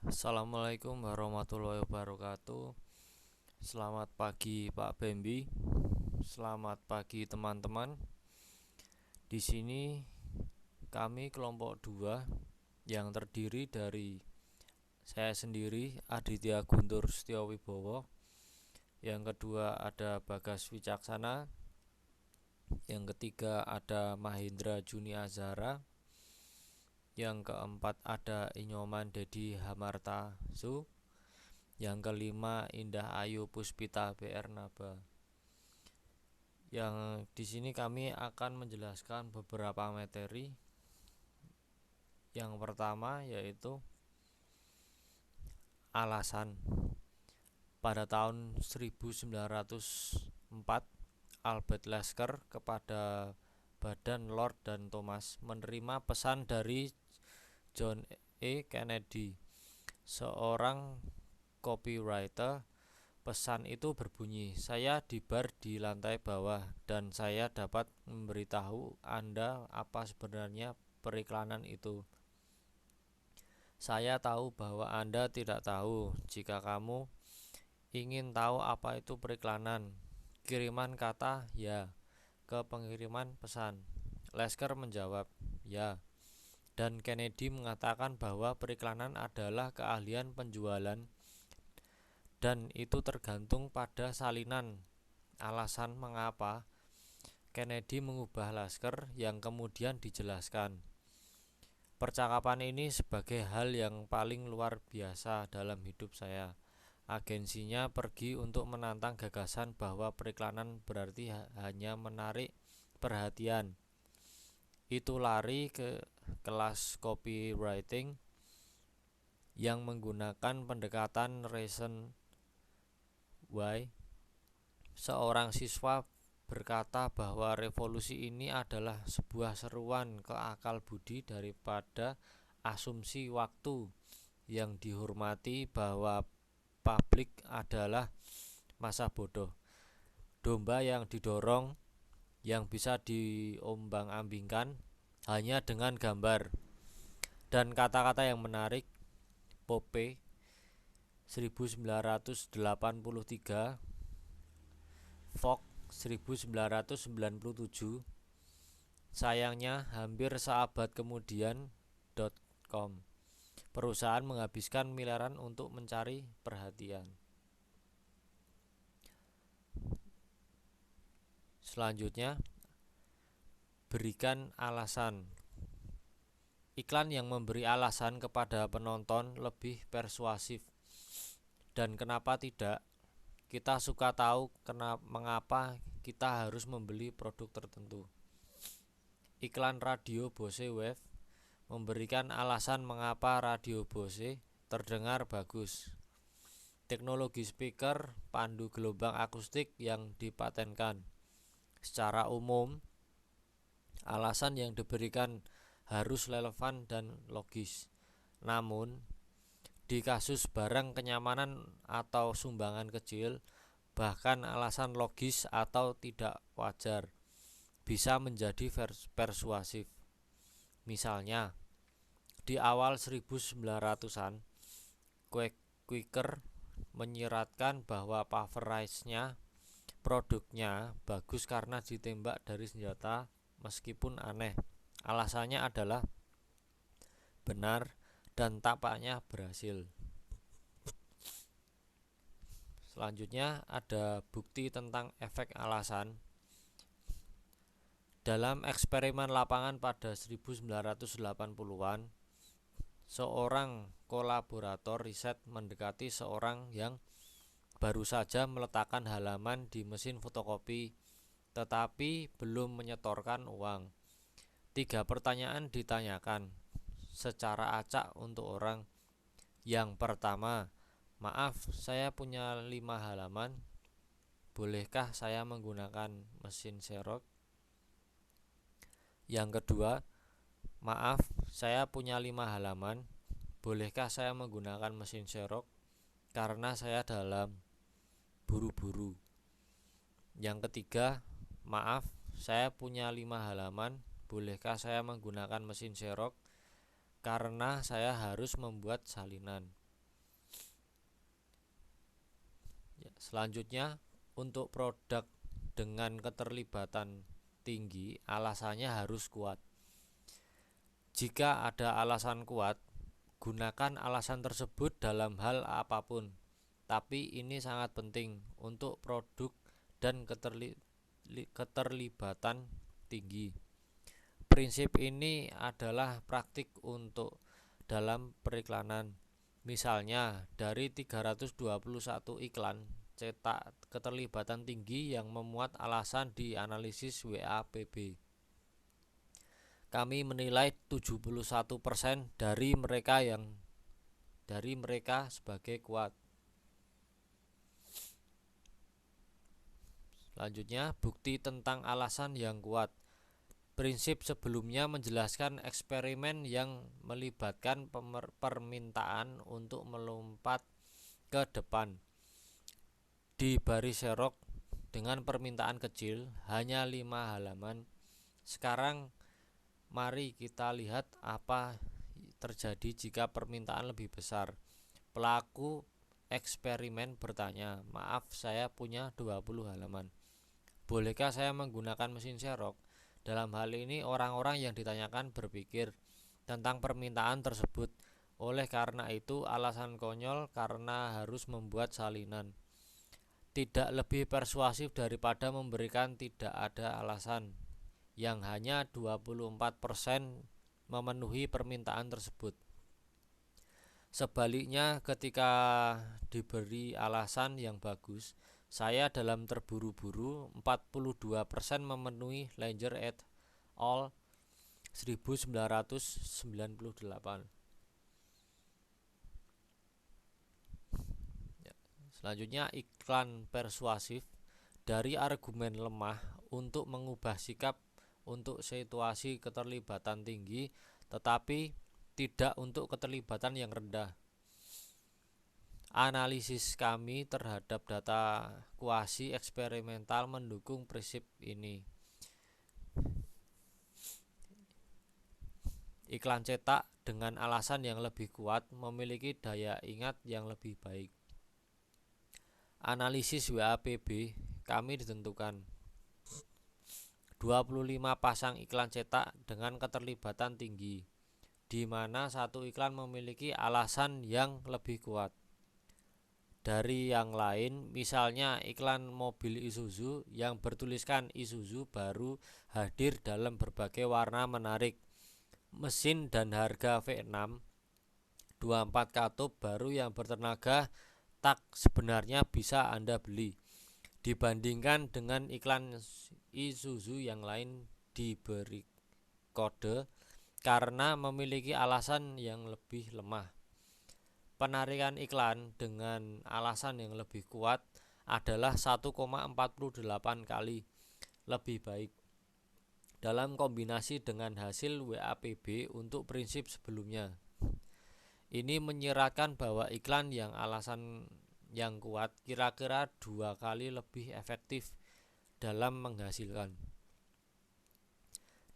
Assalamualaikum warahmatullahi wabarakatuh. Selamat pagi Pak Bembi. Selamat pagi teman-teman. Di sini kami kelompok 2 yang terdiri dari saya sendiri Aditya Guntur Setiowibowo. Yang kedua ada Bagas Wicaksana. Yang ketiga ada Mahindra Juni Azhara. Yang keempat ada Inyoman Dedi Hamarta Su. Yang kelima Indah Ayu Puspita BR Naba. Yang di sini kami akan menjelaskan beberapa materi. Yang pertama yaitu alasan. Pada tahun 1904 Albert Lasker kepada Badan Lord dan Thomas menerima pesan dari John E. Kennedy, seorang copywriter. Pesan itu berbunyi, "Saya di bar di lantai bawah dan saya dapat memberitahu Anda apa sebenarnya periklanan itu. Saya tahu bahwa Anda tidak tahu. Jika kamu ingin tahu apa itu periklanan, kiriman kata 'ya' ke pengiriman pesan." Lasker menjawab, "Ya." Dan Kennedy mengatakan bahwa periklanan adalah keahlian penjualan dan itu tergantung pada salinan. Alasan mengapa Kennedy mengubah Lasker yang kemudian dijelaskan. Percakapan ini sebagai hal yang paling luar biasa dalam hidup saya. Agensinya pergi untuk menantang gagasan bahwa periklanan berarti hanya menarik perhatian. Itu lari ke kelas copywriting yang menggunakan pendekatan reason why. Seorang siswa berkata bahwa revolusi ini adalah sebuah seruan ke akal budi daripada asumsi waktu yang dihormati bahwa publik adalah masa bodoh, domba yang didorong, yang bisa diombang-ambingkan hanya dengan gambar dan kata-kata yang menarik. Pope 1983, Fox 1997. Sayangnya hampir seabad kemudian .com, perusahaan menghabiskan miliaran untuk mencari perhatian. Selanjutnya, berikan alasan. Iklan yang memberi alasan kepada penonton lebih persuasif. Dan kenapa tidak? Kita suka tahu mengapa kita harus membeli produk tertentu. Iklan radio Bose Wave memberikan alasan mengapa radio Bose terdengar bagus. Teknologi speaker pandu gelombang akustik yang dipatenkan. Secara umum, alasan yang diberikan harus relevan dan logis. Namun, di kasus barang kenyamanan atau sumbangan kecil, bahkan alasan logis atau tidak wajar bisa menjadi persuasif. Misalnya, di awal 1900-an, Quaker menyiratkan bahwa Pulverize-nya, produknya, bagus karena ditembak dari senjata meskipun aneh. Alasannya adalah benar dan tampaknya berhasil. Selanjutnya ada bukti tentang efek alasan. Dalam eksperimen lapangan pada 1980-an, seorang kolaborator riset mendekati seorang yang baru saja meletakkan halaman di mesin fotokopi tetapi belum menyetorkan uang. 3 pertanyaan ditanyakan secara acak untuk orang. Yang pertama, "Maaf, saya punya 5 halaman. Bolehkah saya menggunakan mesin xerox?" Yang kedua, "Maaf, saya punya 5 halaman. Bolehkah saya menggunakan mesin xerox karena saya dalam buru-buru?" Yang ketiga, "Maaf, saya punya 5 halaman. Bolehkah saya menggunakan mesin xerox karena saya harus membuat salinan?" Selanjutnya, untuk produk dengan keterlibatan tinggi, alasannya harus kuat. Jika ada alasan kuat, gunakan alasan tersebut dalam hal apapun. Tapi ini sangat penting untuk produk dan keterlibatan tinggi. Prinsip ini adalah praktik untuk dalam periklanan. Misalnya, dari 321 iklan cetak keterlibatan tinggi yang memuat alasan di analisis WAPB. Kami menilai 71% dari mereka sebagai kuat. Selanjutnya, bukti tentang alasan yang kuat. Prinsip sebelumnya menjelaskan eksperimen yang melibatkan permintaan untuk melompat ke depan di baris serok dengan permintaan kecil, hanya 5 halaman. Sekarang mari kita lihat apa terjadi jika permintaan lebih besar. Pelaku eksperimen bertanya, "Maaf, saya punya 20 halaman. Bolehkah saya menggunakan mesin serok?" Dalam hal ini orang-orang yang ditanyakan berpikir tentang permintaan tersebut. Oleh karena itu alasan konyol karena harus membuat salinan. Tidak lebih persuasif daripada memberikan tidak ada alasan yang hanya 24% memenuhi permintaan tersebut. Sebaliknya, ketika diberi alasan yang bagus, saya dalam terburu-buru 42% memenuhi Langer et al. 1998. Selanjutnya, iklan persuasif. Dari argumen lemah untuk mengubah sikap untuk situasi keterlibatan tinggi, tetapi tidak untuk keterlibatan yang rendah. Analisis kami terhadap data kuasi eksperimental mendukung prinsip ini. Iklan cetak dengan alasan yang lebih kuat memiliki daya ingat yang lebih baik. Analisis WAPB kami ditentukan 25 pasang iklan cetak dengan keterlibatan tinggi, di mana satu iklan memiliki alasan yang lebih kuat dari yang lain. Misalnya iklan mobil Isuzu yang bertuliskan Isuzu baru hadir dalam berbagai warna menarik, mesin dan harga V6, 24 katup baru yang bertenaga tak sebenarnya bisa Anda beli, dibandingkan dengan iklan Isuzu yang lain diberi kode karena memiliki alasan yang lebih lemah. Penarikan iklan dengan alasan yang lebih kuat adalah 1,48 kali lebih baik dalam kombinasi dengan hasil WAPB untuk prinsip sebelumnya. Ini menyiratkan bahwa iklan yang alasan yang kuat kira-kira 2 kali lebih efektif dalam menghasilkan.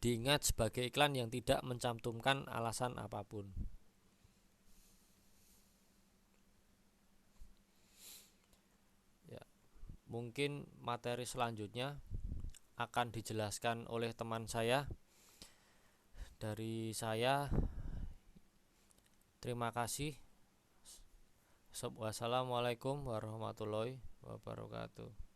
Diingat sebagai iklan yang tidak mencantumkan alasan apapun. Ya, mungkin materi selanjutnya akan dijelaskan oleh teman saya. Dari saya, terima kasih. Wassalamualaikum warahmatullahi wabarakatuh.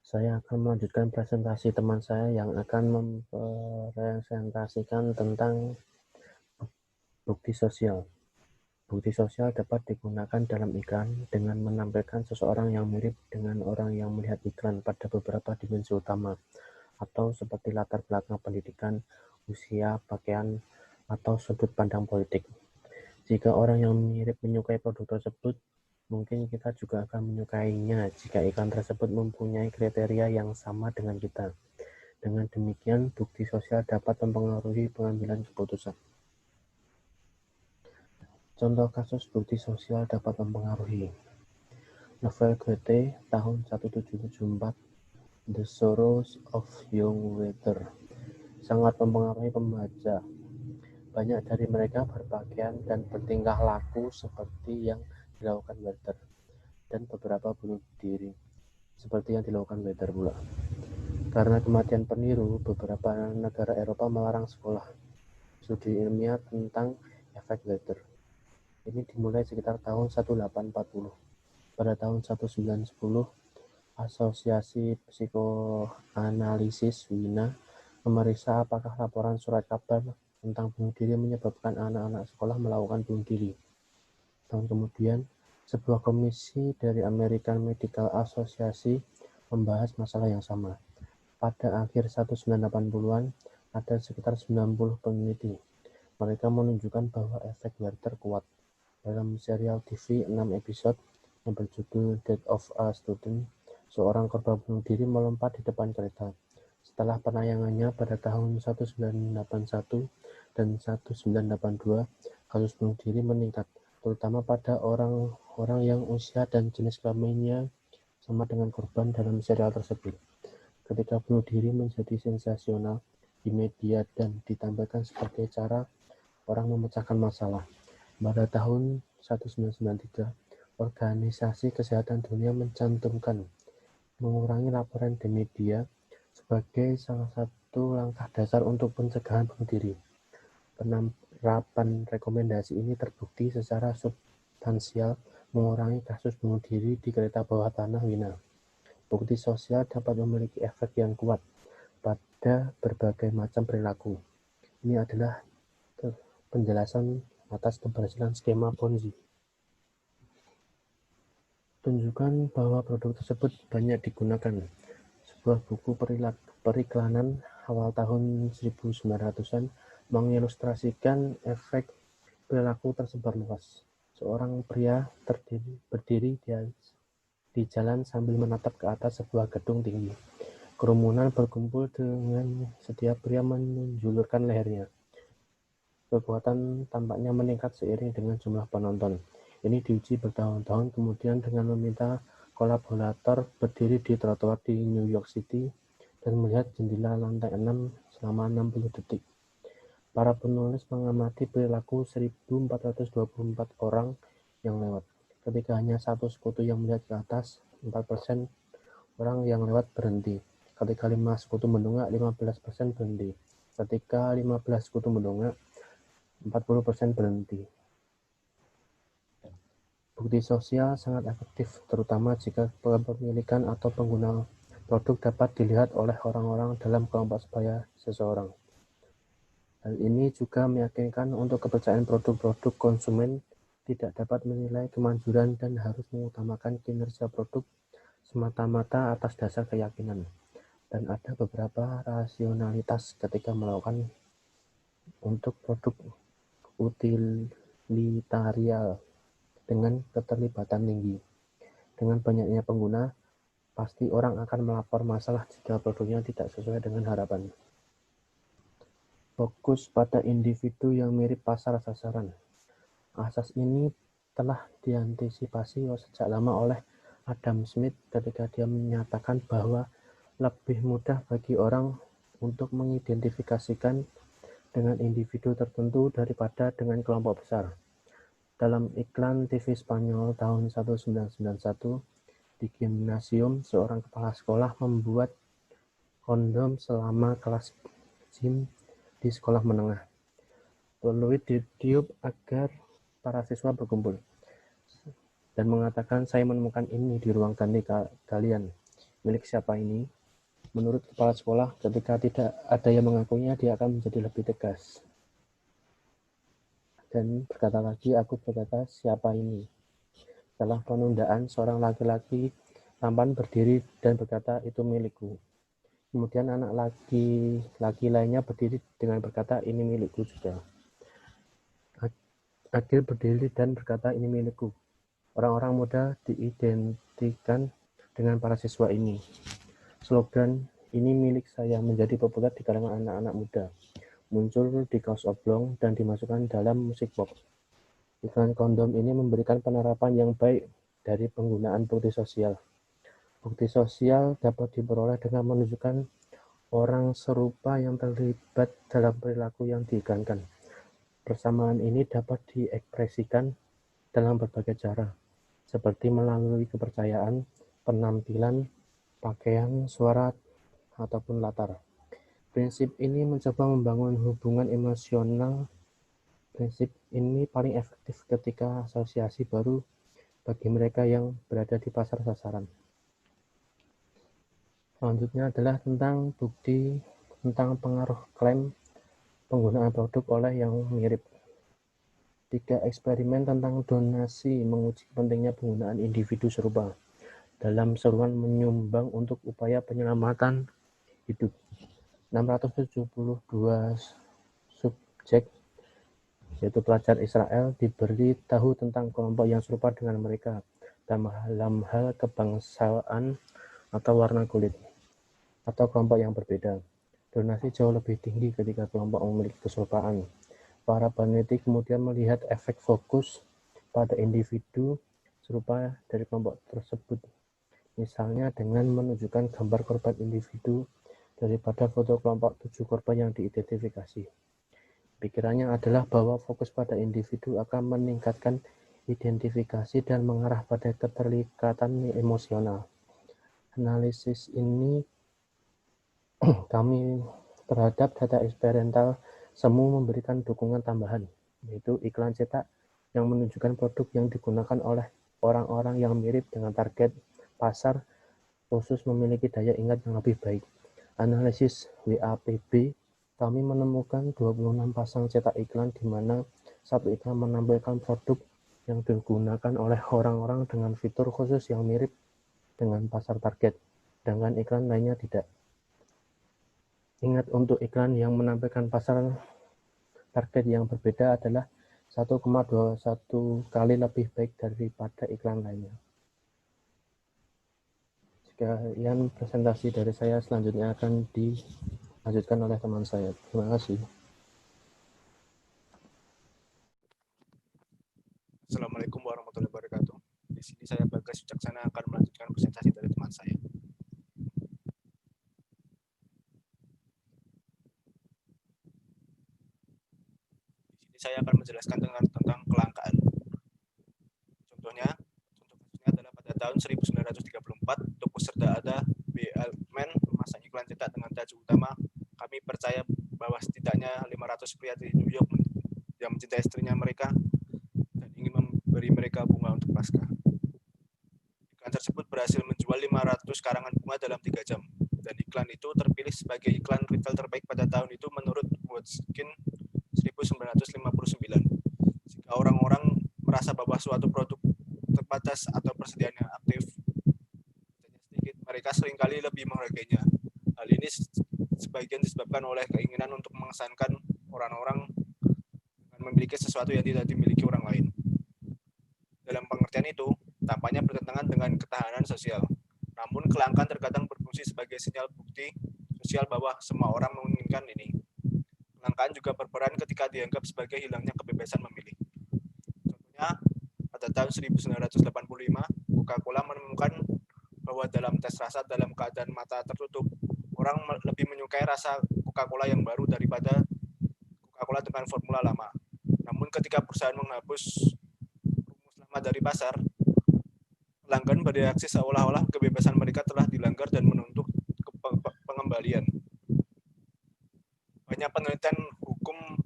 Saya akan melanjutkan presentasi teman saya yang akan mempresentasikan tentang bukti sosial. Bukti sosial dapat digunakan dalam iklan dengan menampilkan seseorang yang mirip dengan orang yang melihat iklan pada beberapa dimensi utama, atau seperti latar belakang pendidikan, usia, pakaian, atau sudut pandang politik. Jika orang yang mirip menyukai produk tersebut, mungkin kita juga akan menyukainya jika iklan tersebut mempunyai kriteria yang sama dengan kita. Dengan demikian, bukti sosial dapat mempengaruhi pengambilan keputusan. Contoh kasus bukti sosial dapat mempengaruhi. Novel Goethe tahun 1774, The Sorrows of Young Werther. sangat mempengaruhi pembaca. Banyak dari mereka berpakaian dan bertingkah laku seperti yang dilakukan Werther, dan beberapa bunuh diri seperti yang dilakukan Werther pula. Karena kematian peniru, beberapa negara Eropa melarang sekolah studi ilmiah tentang efek Werther. Ini dimulai sekitar tahun 1840. Pada tahun 1910, Asosiasi Psikoanalisis Wina memeriksa apakah laporan surat kabar tentang bunuh diri menyebabkan anak-anak sekolah melakukan bunuh diri. Tahun kemudian, sebuah komisi dari American Medical Association membahas masalah yang sama. Pada akhir 1980-an, ada sekitar 90 peneliti. Mereka menunjukkan bahwa efek Werther kuat. Dalam serial TV 6 episode yang berjudul Death of a Student, seorang korban bunuh diri melompat di depan kereta. Setelah penayangannya pada tahun 1981 dan 1982, kasus bunuh diri meningkat, terutama pada orang-orang yang usia dan jenis kelaminnya sama dengan korban dalam serial tersebut. Ketika bunuh diri menjadi sensasional di media dan ditampilkan sebagai cara orang memecahkan masalah. Pada tahun 1993, Organisasi Kesehatan Dunia mencantumkan mengurangi laporan di media sebagai salah satu langkah dasar untuk pencegahan bunuh diri. Penerapan rekomendasi ini terbukti secara substansial mengurangi kasus bunuh diri di kereta bawah tanah Wina. Bukti sosial dapat memiliki efek yang kuat pada berbagai macam perilaku. Ini adalah penjelasan atas keberhasilan skema Ponzi. Tunjukkan bahwa produk tersebut banyak digunakan. Sebuah buku periklanan awal tahun 1900-an mengilustrasikan efek perilaku tersebar luas. Seorang pria berdiri di jalan sambil menatap ke atas sebuah gedung tinggi. Kerumunan berkumpul dengan setiap pria menjulurkan lehernya. Kekuatan tampaknya meningkat seiring dengan jumlah penonton. Ini diuji bertahun-tahun kemudian dengan meminta kolaborator berdiri di trotoar di New York City dan melihat jendela lantai 6 selama 60 detik. Para penulis mengamati perilaku 1.424 orang yang lewat. Ketika hanya satu sekutu yang melihat ke atas, 4% orang yang lewat berhenti. Ketika 5 sekutu mendongak, 15% berhenti. Ketika 15 sekutu mendongak, 40% berhenti. Bukti sosial sangat efektif, terutama jika kepemilikan atau pengguna produk dapat dilihat oleh orang-orang dalam kelompok sebaya seseorang. Hal ini juga meyakinkan untuk kepercayaan produk-produk konsumen tidak dapat menilai kemanjuran dan harus mengutamakan kinerja produk semata-mata atas dasar keyakinan. Dan ada beberapa rasionalitas ketika melakukan untuk produk utilitarian dengan keterlibatan tinggi. Dengan banyaknya pengguna, pasti orang akan melapor masalah jika produknya tidak sesuai dengan harapan. Fokus pada individu yang mirip pasar sasaran. Asas ini telah diantisipasi sejak lama oleh Adam Smith ketika dia menyatakan bahwa lebih mudah bagi orang untuk mengidentifikasikan dengan individu tertentu daripada dengan kelompok besar. Dalam iklan TV Spanyol tahun 1991, di gimnasium, seorang kepala sekolah membuat kondom selama kelas gym di sekolah menengah. Peluit ditiup agar para siswa berkumpul dan mengatakan, "Saya menemukan ini di ruang ganti kalian. Milik siapa ini?" Menurut kepala sekolah, ketika tidak ada yang mengakuinya, dia akan menjadi lebih tegas. Dan berkata lagi, "Aku berkata, siapa ini?" Setelah penundaan, seorang laki-laki tampan berdiri dan berkata, "Itu milikku." Kemudian anak laki-laki lainnya berdiri dengan berkata, "Ini milikku juga." Agil berdiri dan berkata, "Ini milikku." Orang-orang muda diidentikan dengan para siswa ini. Slogan "Ini milik saya" menjadi populer di kalangan anak-anak muda. Muncul di kaos oblong dan dimasukkan dalam musik pop. Iklan kondom ini memberikan penerapan yang baik dari penggunaan bukti sosial. Bukti sosial dapat diperoleh dengan menunjukkan orang serupa yang terlibat dalam perilaku yang diiklankan. Persamaan ini dapat diekspresikan dalam berbagai cara, seperti melalui kepercayaan, penampilan, pakaian, suara, ataupun latar. Prinsip ini mencoba membangun hubungan emosional. Prinsip ini paling efektif ketika asosiasi baru bagi mereka yang berada di pasar sasaran. Selanjutnya adalah tentang bukti tentang pengaruh klaim penggunaan produk oleh yang mirip. 3 eksperimen tentang donasi menguji pentingnya penggunaan individu serupa dalam seruan menyumbang untuk upaya penyelamatan hidup. 672 subjek, yaitu pelajar Israel, diberi tahu tentang kelompok yang serupa dengan mereka dalam hal kebangsaan atau warna kulit, atau kelompok yang berbeda. Donasi jauh lebih tinggi ketika kelompok memiliki keserupaan. Para peneliti kemudian melihat efek fokus pada individu serupa dari kelompok tersebut, misalnya dengan menunjukkan gambar korban individu daripada foto kelompok 7 korban yang diidentifikasi. Pikirannya adalah bahwa fokus pada individu akan meningkatkan identifikasi dan mengarah pada keterikatan emosional. Analisis ini kami terhadap data eksperimental semu memberikan dukungan tambahan, yaitu iklan cetak yang menunjukkan produk yang digunakan oleh orang-orang yang mirip dengan target pasar khusus memiliki daya ingat yang lebih baik. Analisis WAPB, kami menemukan 26 pasang cetak iklan di mana satu iklan menampilkan produk yang digunakan oleh orang-orang dengan fitur khusus yang mirip dengan pasar target, dengan iklan lainnya tidak. Ingat, untuk iklan yang menampilkan pasar target yang berbeda adalah 1,21 kali lebih baik daripada iklan lainnya. Sekian presentasi dari saya, selanjutnya akan dilanjutkan oleh teman saya. Terima kasih. Assalamualaikum warahmatullahi wabarakatuh. Di sini saya Bagas Wicaksana akan melanjutkan presentasi dari teman saya. Di sini saya akan menjelaskan tentang kelangkaan. Contohnya adalah pada tahun 1934, toko serda ada BLman memasang iklan cetak dengan tajuk utama, "Kami percaya bahwa setidaknya 500 pria di New York yang mencintai istrinya mereka dan ingin memberi mereka bunga untuk Paskah." Iklan tersebut berhasil menjual 500 karangan bunga dalam 3 jam, dan iklan itu terpilih sebagai iklan retail terbaik pada tahun itu menurut Watkins 1959. Jika orang-orang merasa bahwa suatu produk terbatas atau persediaannya aktif sedikit, mereka seringkali lebih menghargainya. Hal ini sebagian disebabkan oleh keinginan untuk mengesankan orang-orang dengan memiliki sesuatu yang tidak dimiliki orang lain. Dalam pengertian itu, tampaknya bertentangan dengan ketahanan sosial. Namun, kelangkaan terkadang berfungsi sebagai sinyal bukti sosial bahwa semua orang menginginkan ini. Kelangkaan juga berperan ketika dianggap sebagai hilangnya kebebasan memilih. Contohnya, pada tahun 1985, Coca-Cola menemukan bahwa dalam tes rasa dalam keadaan mata tertutup, orang lebih menyukai rasa Coca-Cola yang baru daripada Coca-Cola dengan formula lama. Namun ketika perusahaan menghapus rumus lama dari pasar, pelanggan bereaksi seolah-olah kebebasan mereka telah dilanggar dan menuntut pengembalian. Banyak penelitian hukum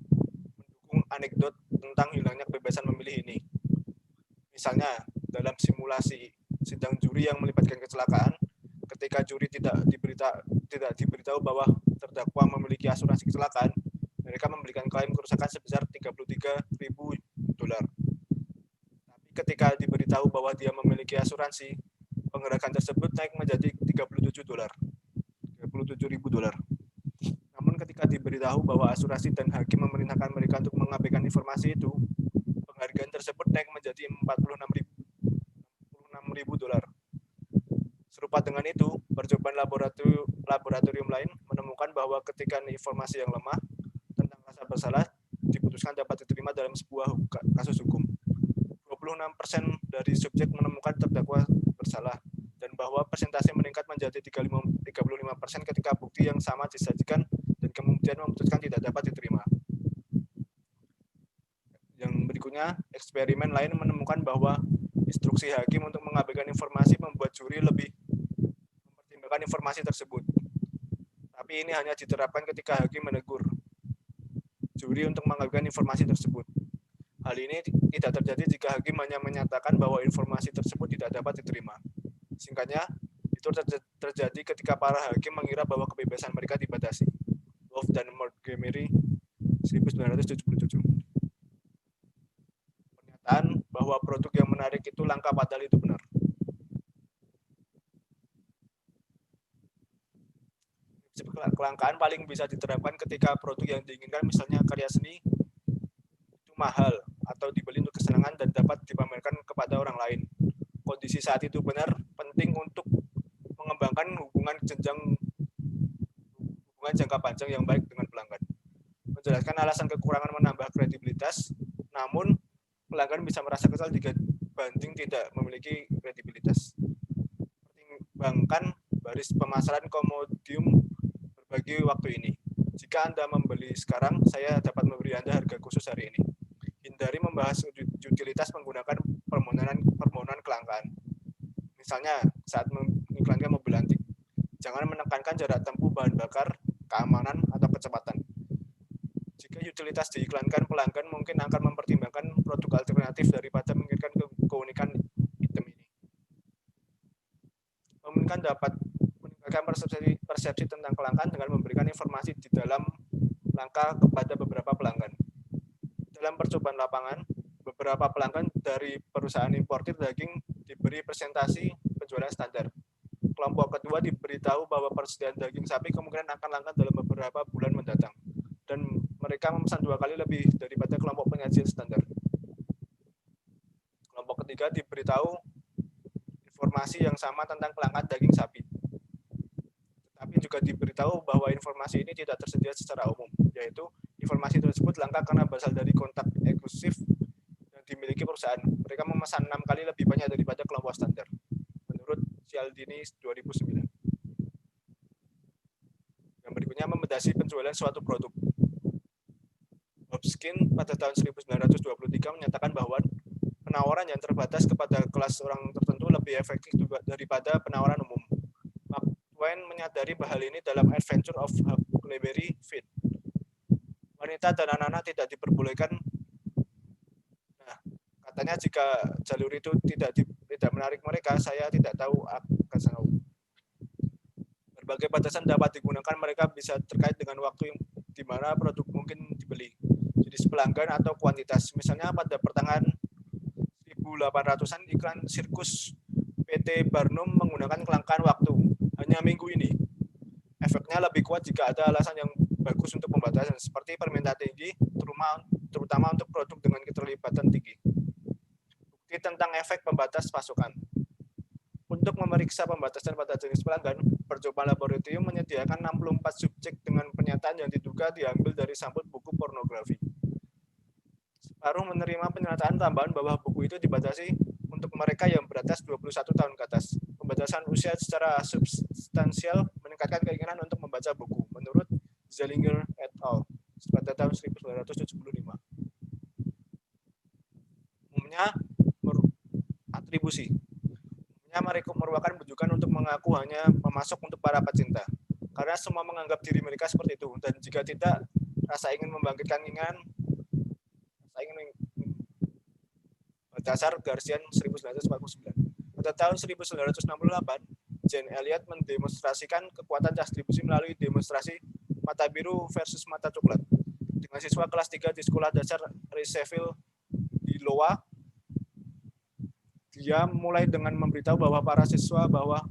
mendukung anekdot tentang hilangnya kebebasan memilih ini. Misalnya, dalam simulasi sidang juri yang melibatkan kecelakaan, ketika juri tidak diberitahu bahwa terdakwa memiliki asuransi kecelakaan, mereka memberikan klaim kerusakan sebesar $33.000. Tapi ketika diberitahu bahwa dia memiliki asuransi, pengerahan tersebut naik menjadi $37.000. Namun ketika diberitahu bahwa asuransi dan hakim memerintahkan mereka untuk mengabaikan informasi itu, penghargaan tersebut naik menjadi $46.000. Serupa dengan itu, percobaan laboratorium lain menemukan bahwa ketika informasi yang lemah tentang rasa bersalah diputuskan dapat diterima dalam sebuah kasus hukum, 26% dari subjek menemukan terdakwa bersalah, dan bahwa persentase meningkat menjadi 35% 35% ketika bukti yang sama disajikan dan kemudian memutuskan tidak dapat diterima. Yang berikutnya, eksperimen lain menemukan bahwa instruksi hakim untuk mengabaikan informasi membuat juri lebih mempertimbangkan informasi tersebut. Tapi ini hanya diterapkan ketika hakim menegur juri untuk mengabaikan informasi tersebut. Hal ini tidak terjadi jika hakim hanya menyatakan bahwa informasi tersebut tidak dapat diterima. Singkatnya, itu terjadi ketika para hakim mengira bahwa kebebasan mereka dibatasi. Wolf dan Montgomery 1977. Pernyataan bahwa produk yang menarik itu langka padahal itu benar. Kelangkaan paling bisa diterapkan ketika produk yang diinginkan, misalnya karya seni, itu mahal atau dibeli untuk kesenangan dan dapat dipamerkan kepada orang lain. Kondisi saat itu benar penting untuk mengembangkan hubungan jangka panjang yang baik dengan pelanggan. Menjelaskan alasan kekurangan menambah kredibilitas, namun pelanggan bisa merasa kesal jika banding tidak memiliki kredibilitas. Pertimbangkan baris pemasaran komodium berbagi waktu ini. Jika Anda membeli sekarang, saya dapat memberi Anda harga khusus hari ini. Hindari membahas utilitas menggunakan permohonan kelangkaan. Misalnya, saat mengiklankan mobil antik, jangan menekankan jarak tempuh, bahan bakar, keamanan, atau kecepatan. Jika utilitas diiklankan, pelanggan mungkin akan mempertimbangkan produk alternatif daripada menginginkan keunikan item ini. Memungkinkan dapat meningkatkan persepsi tentang kelangkaan dengan memberikan informasi di dalam langkah kepada beberapa pelanggan. Dalam percobaan lapangan, beberapa pelanggan dari perusahaan importir daging diberi presentasi penjualan standar. Kelompok kedua diberitahu bahwa persediaan daging sapi kemungkinan akan langka dalam beberapa bulan mendatang, dan mereka memesan 2 kali lebih daripada kelompok penyajian standar. Kelompok ketiga diberitahu informasi yang sama tentang kelangkaan daging sapi, tetapi juga diberitahu bahwa informasi ini tidak tersedia secara umum, yaitu informasi tersebut langka karena berasal dari kontak eksklusif yang dimiliki perusahaan. Mereka memesan 6 kali lebih banyak daripada kelompok standar, menurut Cialdini 2009. Yang berikutnya, membatasi penjualan suatu produk. Hopkins pada tahun 1923 menyatakan bahwa penawaran yang terbatas kepada kelas orang tertentu lebih efektif daripada penawaran umum. Mark Twain menyadari hal ini dalam Adventure of Huckleberry Finn. Wanita dan anak-anak tidak diperbolehkan. Nah, katanya jika jalur itu tidak menarik mereka, saya tidak tahu akan tahu. Berbagai batasan dapat digunakan, mereka bisa terkait dengan waktu di mana produk mungkin dibeli, jenis pelanggan atau kuantitas. Misalnya pada pertengahan 1800-an iklan sirkus PT Barnum menggunakan kelangkaan waktu, hanya minggu ini. Efeknya lebih kuat jika ada alasan yang bagus untuk pembatasan, seperti permintaan tinggi, terutama untuk produk dengan keterlibatan tinggi. Bukti tentang efek pembatas pasokan. Untuk memeriksa pembatasan pada jenis pelanggan, percobaan laboratorium menyediakan 64 subjek dengan pernyataan yang diduga diambil dari sampul buku pornografi. Separuh menerima pernyataan tambahan bahwa buku itu dibatasi untuk mereka yang beratas 21 tahun ke atas. Pembatasan usia secara substansial meningkatkan keinginan untuk membaca buku, menurut Zellinger et al. Pada tahun 1975. Umumnya, atribusi. Mereka merupakan bujukan untuk mengaku hanya memasok untuk para pecinta, karena semua menganggap diri mereka seperti itu, dan jika tidak, rasa ingin membangkitkan dasar Garcian 1949. Pada tahun 1968, Jane Elliot mendemonstrasikan kekuatan distribusi melalui demonstrasi mata biru versus mata coklat dengan siswa kelas 3 di sekolah dasar Reeseville di Iowa. Dia mulai dengan memberitahu bahwa para siswa bahwa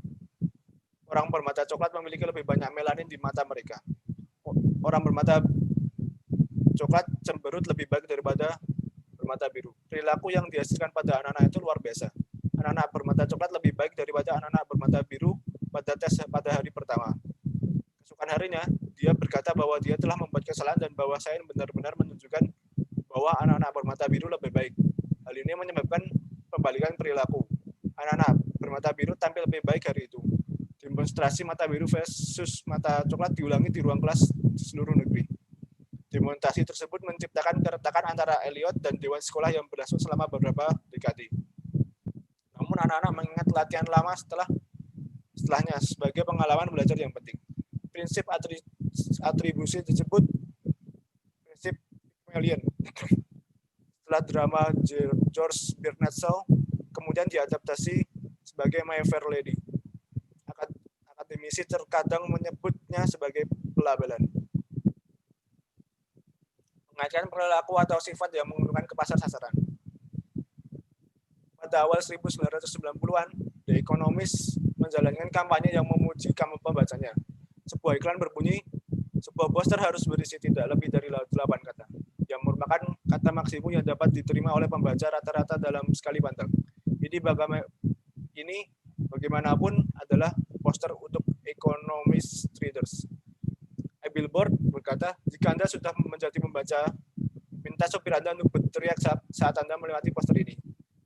orang bermata coklat memiliki lebih banyak melanin di mata mereka. Orang bermata coklat cemberut lebih baik daripada bermata biru. Perilaku yang dihasilkan pada anak-anak itu luar biasa. Anak-anak bermata coklat lebih baik daripada anak-anak bermata biru pada tes pada hari pertama. Keesokan harinya, dia berkata bahwa dia telah membuat kesalahan dan bahwa sains benar-benar menunjukkan bahwa anak-anak bermata biru lebih baik. Hal ini menyebabkan pembalikan perilaku. Anak-anak bermata biru tampil lebih baik hari itu. Demonstrasi mata biru versus mata coklat diulangi di ruang kelas di seluruh negeri. Demonstrasi tersebut menciptakan keretakan antara Elliot dan dewan sekolah yang berlangsung selama beberapa dekade. Namun anak-anak mengingat latihan lama setelahnya sebagai pengalaman belajar yang penting. Prinsip atribusi disebut prinsip Pygmalion. Setelah drama George Bernard Shaw kemudian diadaptasi sebagai My Fair Lady. Akademisi terkadang menyebutnya sebagai pelabelan. Mengaitkan perilaku atau sifat yang menguntungkan ke pasar sasaran. Pada awal 1990-an, The Economist menjalankan kampanye yang memuji pembacanya. Sebuah iklan berbunyi, sebuah poster harus berisi tidak lebih dari 8 kata, yang merupakan kata maksimum yang dapat diterima oleh pembaca rata-rata dalam sekali pandang. Ini bagaimanapun adalah poster untuk Economist readers. A Billboard berkata, jika Anda sudah menjadi pembaca, minta sopir Anda untuk berteriak saat Anda melewati poster ini.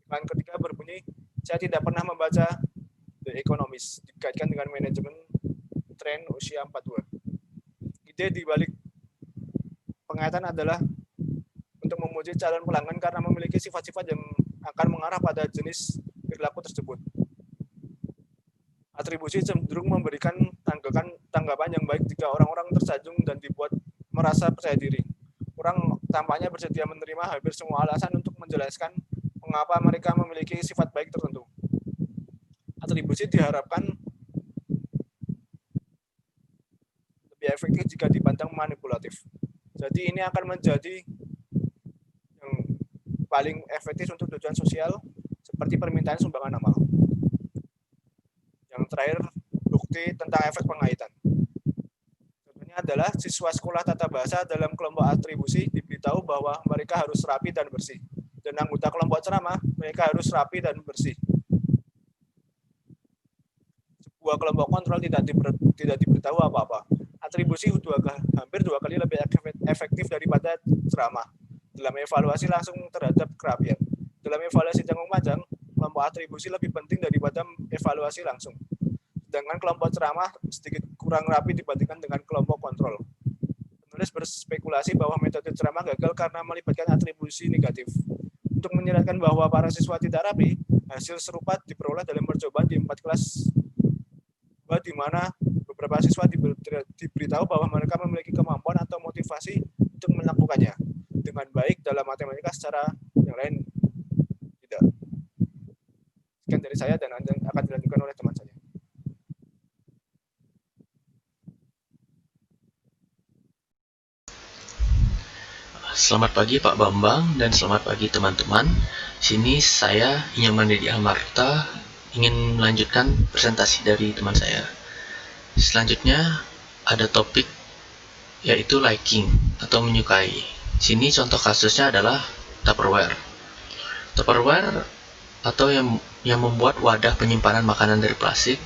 Iklan ketiga berbunyi, saya tidak pernah membaca The Economist, dikaitkan dengan manajemen tren usia 42. Ide di balik pengaitan adalah untuk memuji calon pelanggan karena memiliki sifat-sifat yang akan mengarah pada jenis perilaku tersebut. Atribusi cenderung memberikan tanggapan yang baik jika orang-orang tersanjung dan dibuat merasa percaya diri. Orang tampaknya bersedia menerima hampir semua alasan untuk menjelaskan mengapa mereka memiliki sifat baik tertentu. Atribusi diharapkan lebih efektif jika dipandang manipulatif. Jadi ini akan menjadi yang paling efektif untuk tujuan sosial seperti permintaan sumbangan amal. Yang terakhir, bukti tentang efek pengaitan. Contohnya adalah siswa sekolah tata bahasa dalam kelompok atribusi diberitahu bahwa mereka harus rapi dan bersih. Dan anggota kelompok ceramah, mereka harus rapi dan bersih. Sebuah kelompok kontrol tidak diberitahu apa-apa. Atribusi hampir 2 kali lebih efektif daripada ceramah dalam evaluasi langsung terhadap kerapian. Dalam evaluasi jangka panjang, kelompok atribusi lebih penting daripada evaluasi langsung. Sedangkan kelompok ceramah sedikit kurang rapi dibandingkan dengan kelompok kontrol. Penulis berspekulasi bahwa metode ceramah gagal karena melibatkan atribusi negatif. Untuk menjelaskan bahwa para siswa tidak rapi, hasil serupa diperoleh dalam percobaan di 4 kelas di mana beberapa siswa diberitahu bahwa mereka memiliki kemampuan atau motivasi untuk melakukannya dengan baik dalam matematika, secara yang lain tidak. Sekian dari saya dan akan dilanjutkan oleh teman saya. Selamat pagi Pak Bambang dan selamat pagi teman-teman. Sini saya Inyaman Dedi Amarta ingin melanjutkan presentasi dari teman saya. Selanjutnya ada topik yaitu liking atau menyukai. Sini contoh kasusnya adalah Tupperware. Tupperware atau yang membuat wadah penyimpanan makanan dari plastik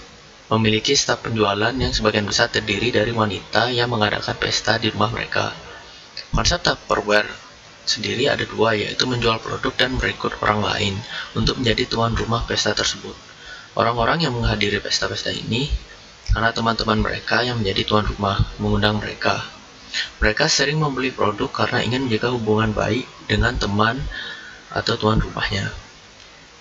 memiliki staf penjualan yang sebagian besar terdiri dari wanita yang mengadakan pesta di rumah mereka. Konsep Tupperware sendiri ada dua, yaitu menjual produk dan merekrut orang lain untuk menjadi tuan rumah pesta tersebut. Orang-orang yang menghadiri pesta-pesta ini karena teman-teman mereka yang menjadi tuan rumah mengundang mereka. Mereka sering membeli produk karena ingin menjaga hubungan baik dengan teman atau tuan rumahnya.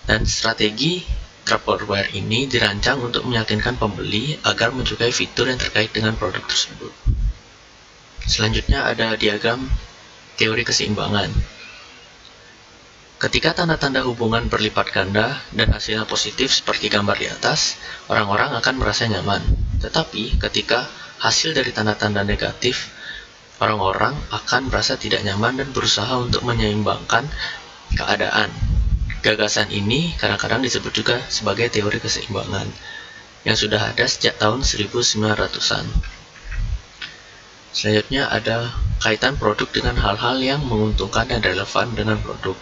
Dan strategi Tupperware ini dirancang untuk meyakinkan pembeli agar menyukai fitur yang terkait dengan produk tersebut. Selanjutnya ada diagram teori keseimbangan. Ketika tanda-tanda hubungan berlipat ganda dan hasilnya positif seperti gambar di atas, orang-orang akan merasa nyaman. Tetapi ketika hasil dari tanda-tanda negatif, orang-orang akan merasa tidak nyaman dan berusaha untuk menyeimbangkan keadaan. Gagasan ini kadang-kadang disebut juga sebagai teori keseimbangan yang sudah ada sejak tahun 1900-an. Selanjutnya ada kaitan produk dengan hal-hal yang menguntungkan dan relevan dengan produk.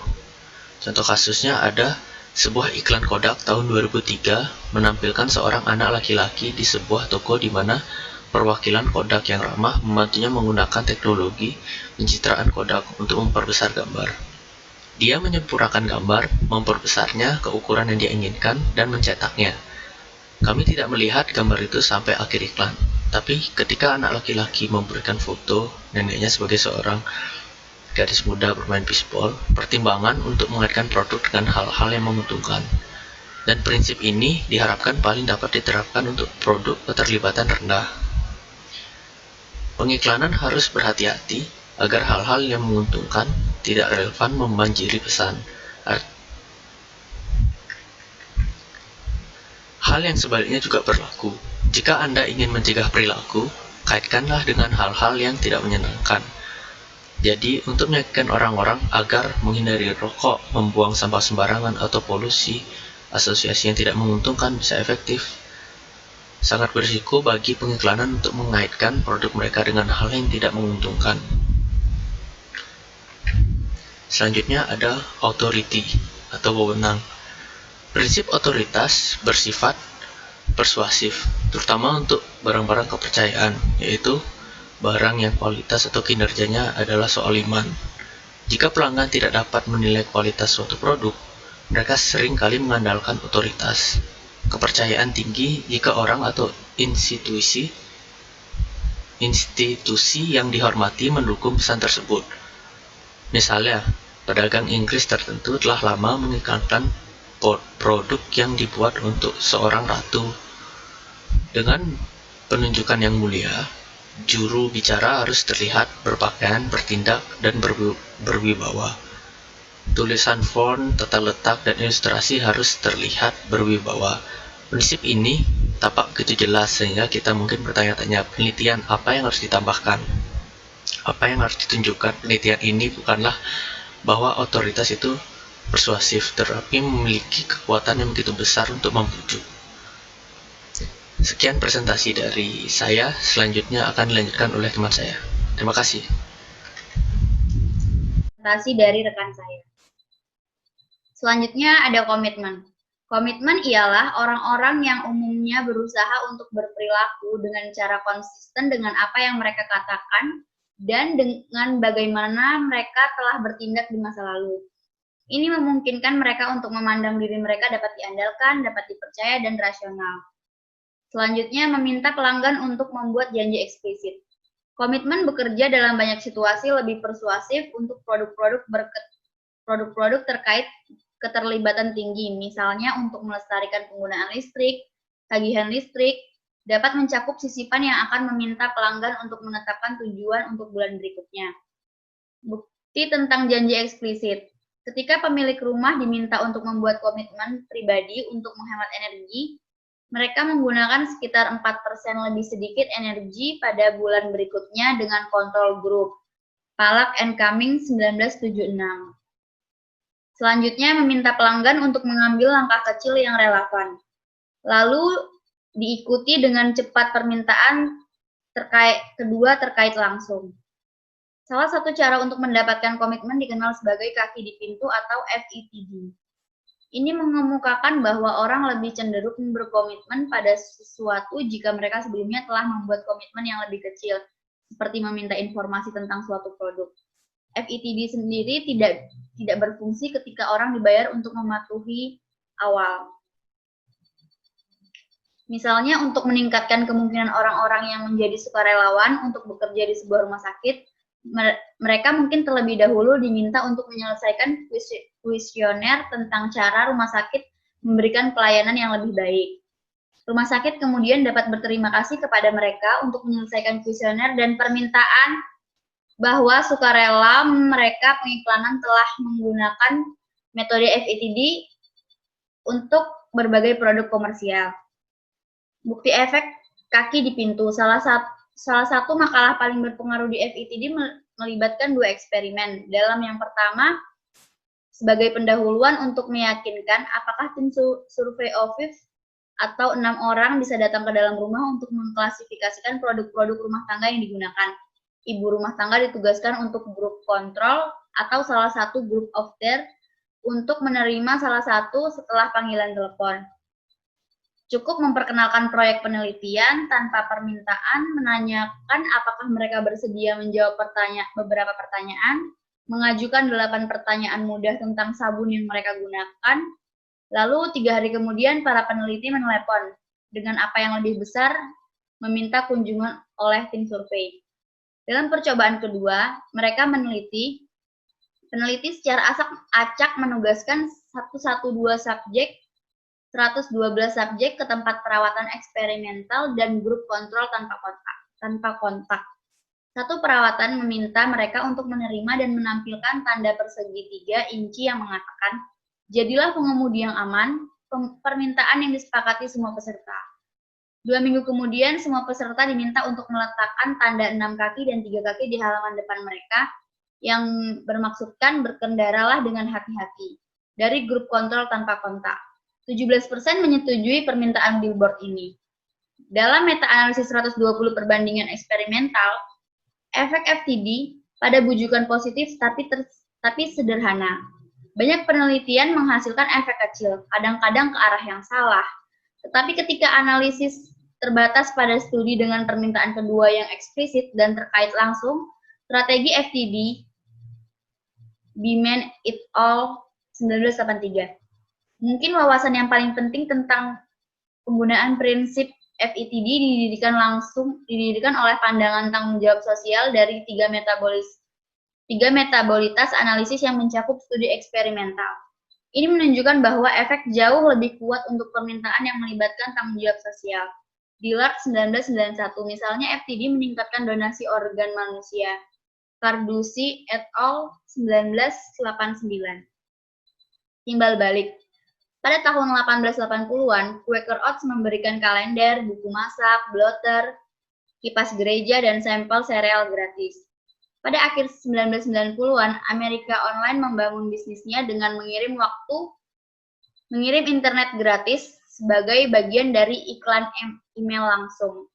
Contoh kasusnya ada sebuah iklan Kodak tahun 2003 menampilkan seorang anak laki-laki di sebuah toko di mana perwakilan Kodak yang ramah membantunya menggunakan teknologi pencitraan Kodak untuk memperbesar gambar. Dia menyempurnakan gambar, memperbesarnya ke ukuran yang dia inginkan, dan mencetaknya. Kami tidak melihat gambar itu sampai akhir iklan. Tapi ketika anak laki-laki memberikan foto neneknya sebagai seorang gadis muda bermain bisbol, pertimbangan untuk mengaitkan produk dengan hal-hal yang menguntungkan. Dan prinsip ini diharapkan paling dapat diterapkan untuk produk keterlibatan rendah. Pengiklanan harus berhati-hati agar hal-hal yang menguntungkan tidak relevan membanjiri pesan. Hal yang sebaliknya juga berlaku. Jika Anda ingin mencegah perilaku, kaitkanlah dengan hal-hal yang tidak menyenangkan. Jadi, untuk meyakinkan orang-orang agar menghindari rokok, membuang sampah sembarangan, atau polusi, asosiasi yang tidak menguntungkan bisa efektif. Sangat berisiko bagi pengiklanan untuk mengaitkan produk mereka dengan hal yang tidak menguntungkan. Selanjutnya ada authority atau wewenang. Prinsip otoritas bersifat persuasif, terutama untuk barang-barang kepercayaan, yaitu barang yang kualitas atau kinerjanya adalah soal iman. Jika pelanggan tidak dapat menilai kualitas suatu produk, mereka sering kali mengandalkan otoritas. Kepercayaan tinggi jika orang atau institusi yang dihormati mendukung pesan tersebut. Misalnya, pedagang Inggris tertentu telah lama mengiklankan produk yang dibuat untuk seorang ratu. Dengan penunjukan yang mulia, juru bicara harus terlihat berpakaian, bertindak, dan berwibawa. Tulisan font, tata letak, dan ilustrasi harus terlihat berwibawa. Prinsip ini tampak begitu jelas sehingga kita mungkin bertanya-tanya, penelitian apa yang harus ditambahkan? Apa yang harus ditunjukkan? Penelitian ini bukanlah bahwa otoritas itu persuasif, tetapi memiliki kekuatan yang begitu besar untuk membujuk. Sekian presentasi dari saya, selanjutnya akan dilanjutkan oleh teman saya. Terima kasih. Presentasi dari rekan saya. Selanjutnya ada komitmen. Komitmen ialah orang-orang yang umumnya berusaha untuk berperilaku dengan cara konsisten dengan apa yang mereka katakan dan dengan bagaimana mereka telah bertindak di masa lalu. Ini memungkinkan mereka untuk memandang diri mereka dapat diandalkan, dapat dipercaya, dan rasional. Selanjutnya, meminta pelanggan untuk membuat janji eksplisit. Komitmen bekerja dalam banyak situasi lebih persuasif untuk produk-produk terkait keterlibatan tinggi, misalnya untuk melestarikan penggunaan listrik, tagihan listrik, dapat mencakup sisipan yang akan meminta pelanggan untuk menetapkan tujuan untuk bulan berikutnya. Bukti tentang janji eksplisit. Ketika pemilik rumah diminta untuk membuat komitmen pribadi untuk menghemat energi, mereka menggunakan sekitar 4% lebih sedikit energi pada bulan berikutnya dengan kontrol grup Palak and Cummings 1976. Selanjutnya, meminta pelanggan untuk mengambil langkah kecil yang relevan. Lalu diikuti dengan cepat permintaan terkait langsung. Salah satu cara untuk mendapatkan komitmen dikenal sebagai kaki di pintu atau FETD. Ini mengemukakan bahwa orang lebih cenderung berkomitmen pada sesuatu jika mereka sebelumnya telah membuat komitmen yang lebih kecil, seperti meminta informasi tentang suatu produk. FETD sendiri tidak berfungsi ketika orang dibayar untuk mematuhi awal. Misalnya untuk meningkatkan kemungkinan orang-orang yang menjadi sukarelawan untuk bekerja di sebuah rumah sakit, mereka mungkin terlebih dahulu diminta untuk menyelesaikan kuesioner tentang cara rumah sakit memberikan pelayanan yang lebih baik. Rumah sakit kemudian dapat berterima kasih kepada mereka untuk menyelesaikan kuesioner dan permintaan bahwa sukarela mereka pengiklanan telah menggunakan metode FETD untuk berbagai produk komersial. Bukti efek kaki di pintu. Salah satu makalah paling berpengaruh di FETD melibatkan 2 eksperimen. Dalam yang pertama, sebagai pendahuluan untuk meyakinkan apakah tim survei OVIF atau 6 orang bisa datang ke dalam rumah untuk mengklasifikasikan produk-produk rumah tangga yang digunakan. Ibu rumah tangga ditugaskan untuk grup kontrol atau salah satu grup of care untuk menerima salah satu setelah panggilan telepon. Cukup memperkenalkan proyek penelitian tanpa permintaan, menanyakan apakah mereka bersedia menjawab beberapa pertanyaan, mengajukan 8 pertanyaan mudah tentang sabun yang mereka gunakan, lalu 3 hari kemudian para peneliti menelepon dengan apa yang lebih besar meminta kunjungan oleh tim survei. Dalam percobaan kedua, mereka peneliti secara acak menugaskan 112 subjek 112 subjek ke tempat perawatan eksperimental dan grup kontrol tanpa kontak. Satu perawatan meminta mereka untuk menerima dan menampilkan tanda persegi 3 inci yang mengatakan, jadilah pengemudi yang aman, permintaan yang disepakati semua peserta. 2 minggu kemudian, semua peserta diminta untuk meletakkan tanda 6 kaki dan 3 kaki di halaman depan mereka yang bermaksudkan berkendaralah dengan hati-hati dari grup kontrol tanpa kontak. 17% menyetujui permintaan billboard ini. Dalam meta-analisis 120 perbandingan eksperimental, efek FTD pada bujukan positif tapi sederhana. Banyak penelitian menghasilkan efek kecil, kadang-kadang ke arah yang salah. Tetapi ketika analisis terbatas pada studi dengan permintaan kedua yang eksplisit dan terkait langsung, strategi FTD Beeman et al. 1983. Mungkin wawasan yang paling penting tentang penggunaan prinsip FETD didirikan oleh pandangan tanggung jawab sosial dari tiga metabolitas analisis yang mencakup studi eksperimental. Ini menunjukkan bahwa efek jauh lebih kuat untuk permintaan yang melibatkan tanggung jawab sosial. Dillard 1991, misalnya FTD meningkatkan donasi organ manusia. Carducci et al. 1989. Timbal balik. Pada tahun 1880-an, Quaker Oats memberikan kalender, buku masak, blotter, kipas gereja, dan sampel sereal gratis. Pada akhir 1990-an, Amerika Online membangun bisnisnya dengan mengirim internet gratis sebagai bagian dari iklan email langsung.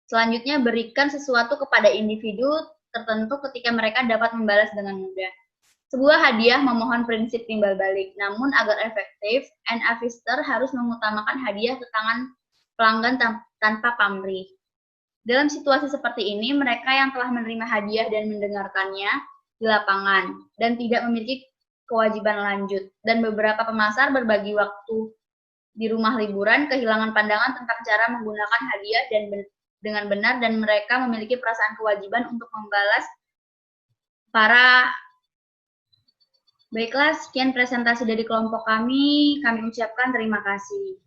Selanjutnya, berikan sesuatu kepada individu tertentu ketika mereka dapat membalas dengan mudah. Sebuah hadiah memohon prinsip timbal balik, namun agar efektif, Ann Pfister harus mengutamakan hadiah ke tangan pelanggan tanpa pamrih. Dalam situasi seperti ini, mereka yang telah menerima hadiah dan mendengarkannya di lapangan dan tidak memiliki kewajiban lanjut, dan beberapa pemasar berbagi waktu di rumah liburan kehilangan pandangan tentang cara menggunakan hadiah dengan benar, dan mereka memiliki perasaan kewajiban untuk membalas para. Baiklah, sekian presentasi dari kelompok kami. Kami ucapkan terima kasih.